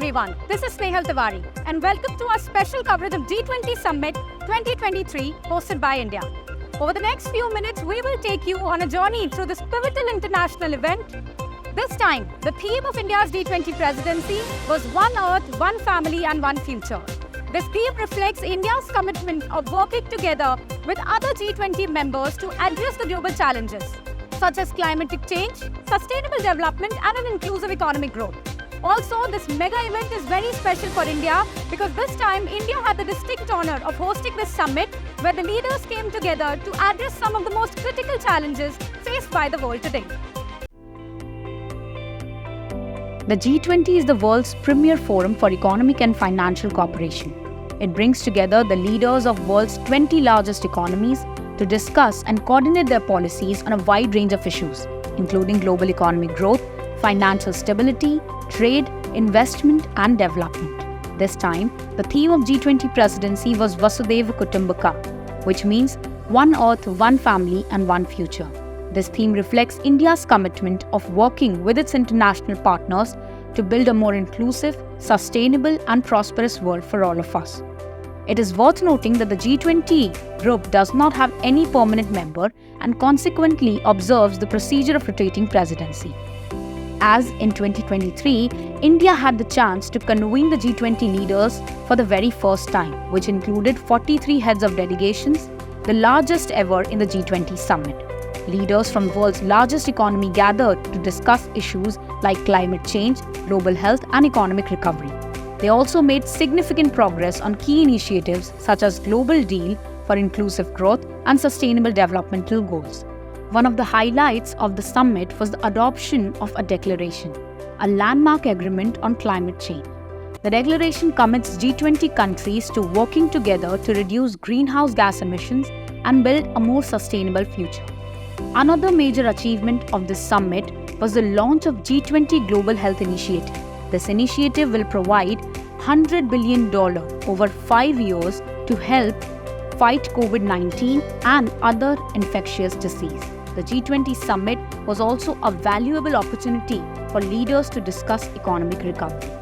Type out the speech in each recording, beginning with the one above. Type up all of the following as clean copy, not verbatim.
everyone. This is Snehal Tiwari and welcome to our special coverage of G20 Summit 2023 hosted by India. Over the next few minutes, we will take you on a journey through this pivotal international event. This time, the theme of India's G20 presidency was One Earth, One Family and One Future. This theme reflects India's commitment of working together with other G20 members to address the global challenges, such as climatic change, sustainable development and an inclusive economic growth. Also, this mega event is very special for India because this time India had the distinct honor of hosting this summit where the leaders came together to address some of the most critical challenges faced by the world today. The G20 is the world's premier forum for economic and financial cooperation. It brings together the leaders of world's 20 largest economies to discuss and coordinate their policies on a wide range of issues, including global economic growth, financial stability, trade, investment and development. This time, the theme of G20 presidency was Vasudhaiva Kutumbakam, which means one earth, one family and one future. This theme reflects India's commitment of working with its international partners to build a more inclusive, sustainable and prosperous world for all of us. It is worth noting that the G20 group does not have any permanent member and consequently observes the procedure of rotating presidency. As in 2023, India had the chance to convene the G20 leaders for the very first time, which included 43 heads of delegations, the largest ever in the G20 Summit. Leaders from the world's largest economy gathered to discuss issues like climate change, global health and economic recovery. They also made significant progress on key initiatives such as Global Deal for Inclusive Growth and Sustainable Developmental Goals. One of the highlights of the summit was the adoption of a declaration, a landmark agreement on climate change. The declaration commits G20 countries to working together to reduce greenhouse gas emissions and build a more sustainable future. Another major achievement of this summit was the launch of G20 Global Health Initiative. This initiative will provide $100 billion over 5 years to help fight COVID-19 and other infectious disease. The G20 Summit was also a valuable opportunity for leaders to discuss economic recovery.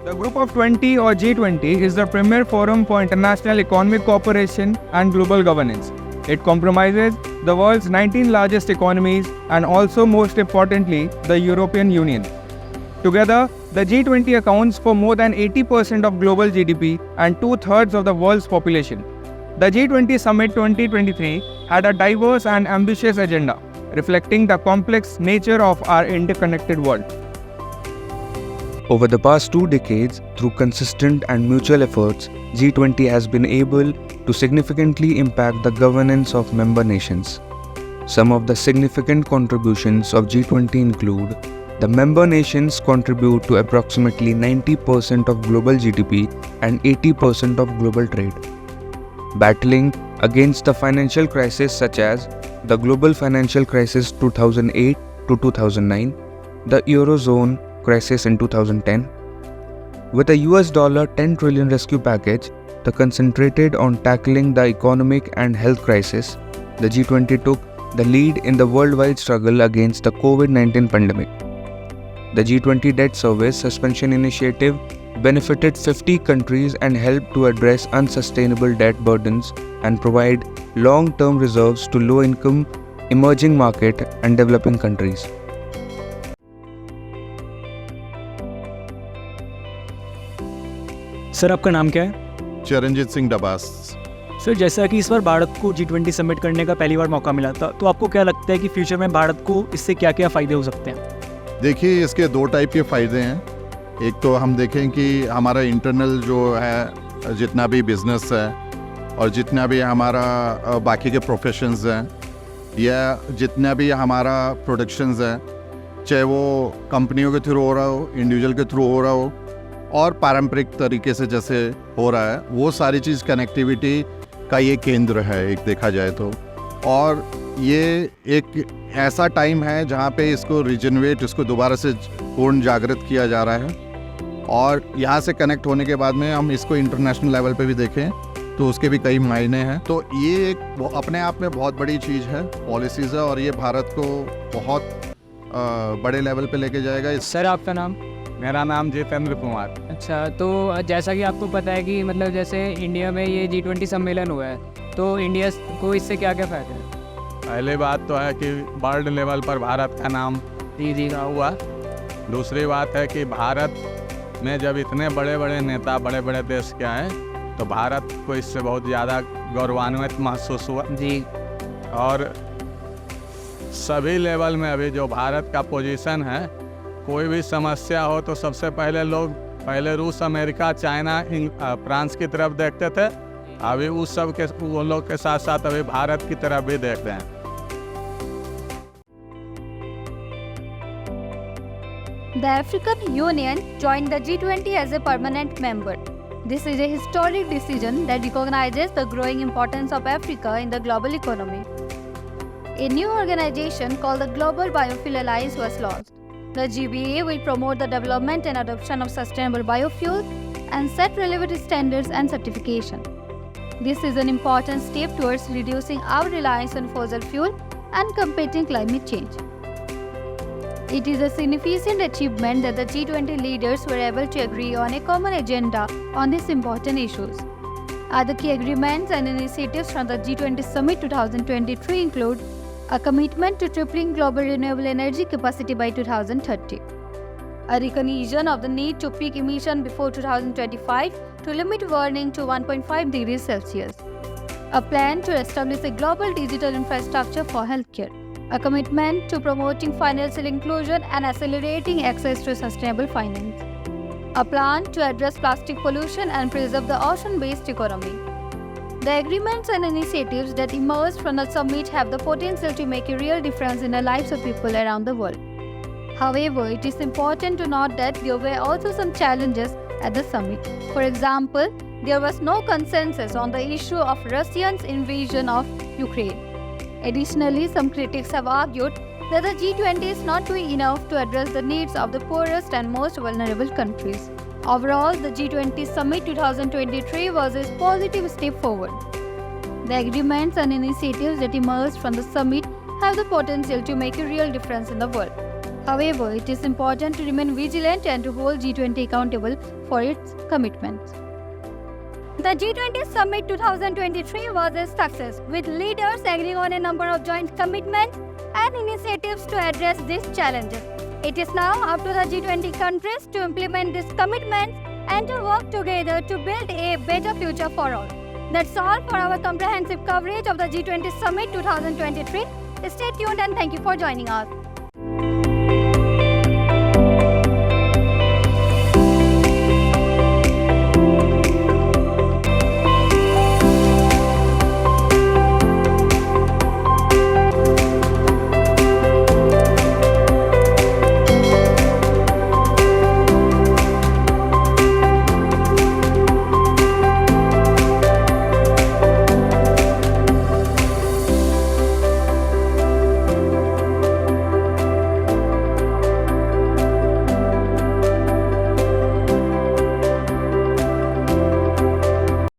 The Group of 20 or G20 is the premier forum for international economic cooperation and global governance. It comprises the world's 19 largest economies and also most importantly, the European Union. Together, the G20 accounts for more than 80% of global GDP and 2/3 of the world's population. The G20 Summit 2023 had a diverse and ambitious agenda, reflecting the complex nature of our interconnected world. Over the past 2 decades, through consistent and mutual efforts, G20 has been able to significantly impact the governance of member nations. Some of the significant contributions of G20 include the member nations contribute to approximately 90% of global GDP and 80% of global trade. Battling against the financial crisis such as the global financial crisis 2008 to 2009, the Eurozone crisis in 2010. With a $10 trillion rescue package, the concentrated on tackling the economic and health crisis, the G20 took the lead in the worldwide struggle against the COVID-19 pandemic. The G20 debt service suspension initiative benefited 50 countries and helped to address unsustainable debt burdens and provide long-term reserves to low-income, emerging market and developing countries. Sir, आपका नाम क्या है? Charanjit Singh Dabas. Sir, जैसा कि इस बार भारत को G20 summit करने का पहली बार मौका मिला था, तो आपको क्या लगता है कि फ्यूचर में भारत को इससे क्या क्या फ़ायदे हो सकते हैं? देखिए, इसके 2 टाइप के फ़ायदे हैं। एक तो हम देखें कि हमारा इंटरनल जो है जितना भी बिजनेस है और जितना भी हमारा बाकी के प्रोफेशंस हैं या जितना भी हमारा प्रोडक्शंस है, चाहे वो कंपनियों के थ्रू हो रहा हो, इंडिविजुअल के थ्रू हो रहा हो और पारंपरिक तरीके से जैसे हो रहा है, वो सारी चीज़ कनेक्टिविटी का ये केंद्र है एक देखा जाए तो। और ये एक ऐसा टाइम है जहाँ पे इसको रिजनवेट, इसको दोबारा से पूर्ण जागृत किया जा रहा है और यहाँ से कनेक्ट होने के बाद में हम इसको इंटरनेशनल लेवल पे भी देखें तो उसके भी कई मायने हैं। तो ये एक अपने आप में बहुत बड़ी चीज़ है, पॉलिसीज़ है और ये भारत को बहुत बड़े लेवल पे लेके जाएगा। सर, आपका नाम? मेरा नाम जितेंद्र कुमार। अच्छा, तो जैसा कि आपको पता है कि मतलब जैसे इंडिया में ये G20 सम्मेलन हुआ है, तो इंडिया को इससे क्या क्या फ़ायदा है? पहली बात तो है कि वर्ल्ड लेवल पर भारत का नाम जी हुआ। दूसरी बात है कि भारत में जब इतने बड़े बड़े नेता बड़े बड़े देश के आए तो भारत को इससे बहुत ज़्यादा गौरवान्वित महसूस हुआ जी। और सभी लेवल में अभी जो भारत का पोजीशन है, कोई भी समस्या हो तो सबसे पहले रूस, अमेरिका, चाइना, फ्रांस की तरफ देखते थे। अभी वो लोग के साथ साथ अभी भारत की तरफ भी देख रहे हैं। The African Union joined the G20 as a permanent member. This is a historic decision that recognizes the growing importance of Africa in the global economy. A new organization called the Global Biofuel Alliance was launched. The GBA will promote the development and adoption of sustainable biofuels and set relevant standards and certification. This is an important step towards reducing our reliance on fossil fuel and combating climate change. It is a significant achievement that the G20 leaders were able to agree on a common agenda on these important issues. Other key agreements and initiatives from the G20 Summit 2023 include a commitment to tripling global renewable energy capacity by 2030, a recognition of the need to peak emission before 2025 to limit warming to 1.5 degrees Celsius, a plan to establish a global digital infrastructure for healthcare, a commitment to promoting financial inclusion and accelerating access to sustainable finance, a plan to address plastic pollution and preserve the ocean-based economy. The agreements and initiatives that emerged from the summit have the potential to make a real difference in the lives of people around the world. However, it is important to note that there were also some challenges at the summit. For example, there was no consensus on the issue of Russia's invasion of Ukraine. Additionally, some critics have argued that the G20 is not doing enough to address the needs of the poorest and most vulnerable countries. Overall, the G20 Summit 2023 was a positive step forward. The agreements and initiatives that emerged from the summit have the potential to make a real difference in the world. However, it is important to remain vigilant and to hold G20 accountable for its commitments. The G20 Summit 2023 was a success, with leaders agreeing on a number of joint commitments and initiatives to address these challenges. It is now up to the G20 countries to implement these commitments and to work together to build a better future for all. That's all for our comprehensive coverage of the G20 Summit 2023. Stay tuned and thank you for joining us.